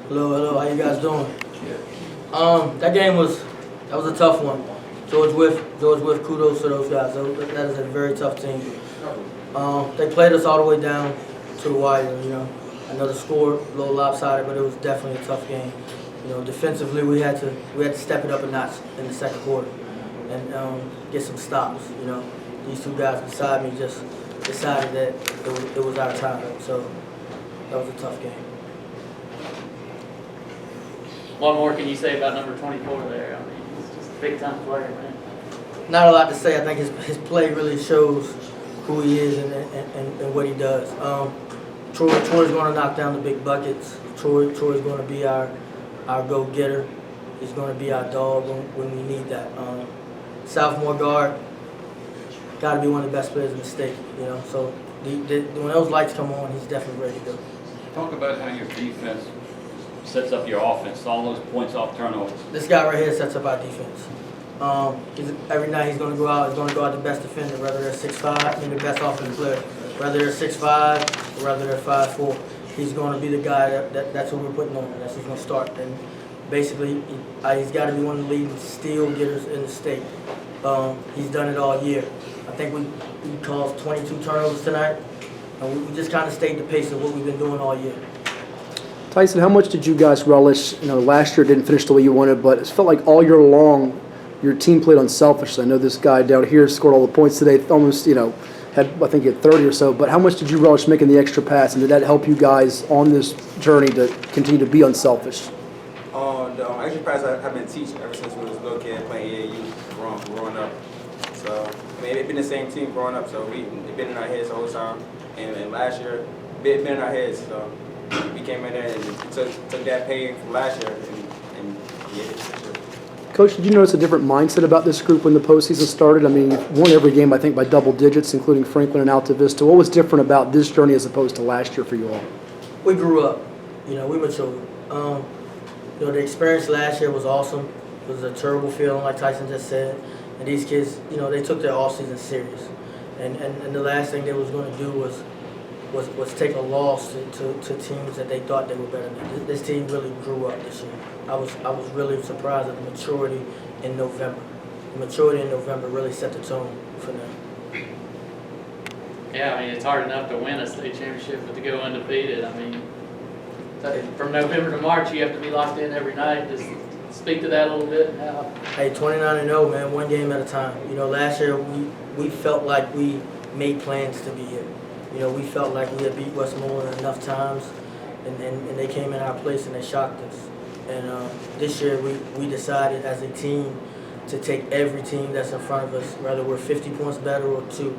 Hello, hello. How you guys doing? That was a tough one. George Wythe, kudos to those guys. That is a very tough team. They played us all the way down to the wire. You know, I know the score a little lopsided, but it was definitely a tough game. You know, defensively we had to step it up a notch in the second quarter and get some stops. You know, these two guys beside me just decided that it was our time. So that was a tough game. What more can you say about number 24 there? I mean, he's just a big-time player, man. Not a lot to say. I think his play really shows who he is and what he does. Troy's going to knock down the big buckets. Troy's going to be our go-getter. He's going to be our dog when we need that. Sophomore guard, got to be one of the best players in the state. You know, so when those lights come on, he's definitely ready to go. Talk about how your defense sets up your offense, all those points off turnovers. This guy right here sets up our defense. Every night he's going to go out the best defender, whether they're 6'5", and the best offensive player, whether they're 6'5", or whether they're 5'4". He's going to be the guy that's who we're putting on. That's who's going to start. And basically, he's got to be one of the leading steal getters in the state. He's done it all year. I think we caused 22 turnovers tonight, and we just kind of stayed the pace of what we've been doing all year. Tyson, how much did you guys relish? You know, last year didn't finish the way you wanted, but it felt like all year long your team played unselfishly. I know this guy down here scored all the points today, almost, had, I think, he had 30 or so. But how much did you relish making the extra pass, and did that help you guys on this journey to continue to be unselfish? The extra pass I've been teaching ever since we was a little kid playing AAU, growing up. So, I mean, it's been the same team growing up, so it's been in our heads the whole time. And last year, it's been in our heads, so we came in there and took that pay from last year and did it this year. Coach, did you notice a different mindset about this group when the postseason started? I mean, you've won every game, I think, by double digits, including Franklin and Alta Vista. What was different about this journey as opposed to last year for you all? We grew up. We matured. The experience last year was awesome. It was a terrible feeling, like Tyson just said. And these kids, they took their off-season serious. And the last thing they was going to do was take a loss to teams that they thought they were better than. This team really grew up this year. I was really surprised at the maturity in November. The maturity in November really set the tone for them. Yeah, I mean, it's hard enough to win a state championship, but to go undefeated, I mean, from November to March, you have to be locked in every night. Just speak to that a little bit. Hey, 29-0, man, one game at a time. Last year we felt like we made plans to be here. We felt like we had beat Westmoreland enough times, and they came in our place and they shocked us. And this year we decided as a team to take every team that's in front of us, whether we're 50 points better or 2,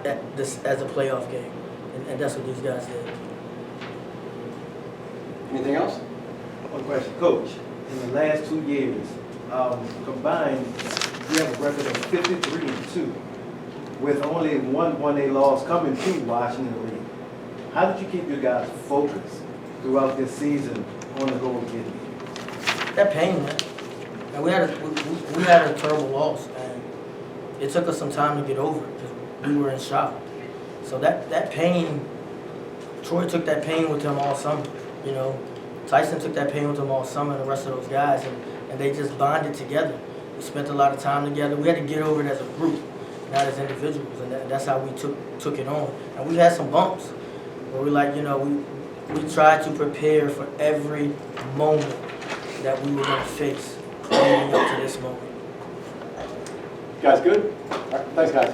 as a playoff game. And that's what these guys did. Anything else? One question. Coach, in the last 2 years, combined, you have a record of 53-2. with only one 1A loss coming to Washington League. How did you keep your guys focused throughout this season on the goal getting? That pain, man. And we had a terrible loss, and it took us some time to get over it because we were in shock. So that pain, Troy took that pain with him all summer. You know, Tyson took that pain with him all summer, and the rest of those guys, and they just bonded together. We spent a lot of time together. We had to get over it as a group, not as individuals, and that's how we took it on. And we had some bumps where we we tried to prepare for every moment that we were going to face leading up to this moment. Guys, good? All right, thanks, guys.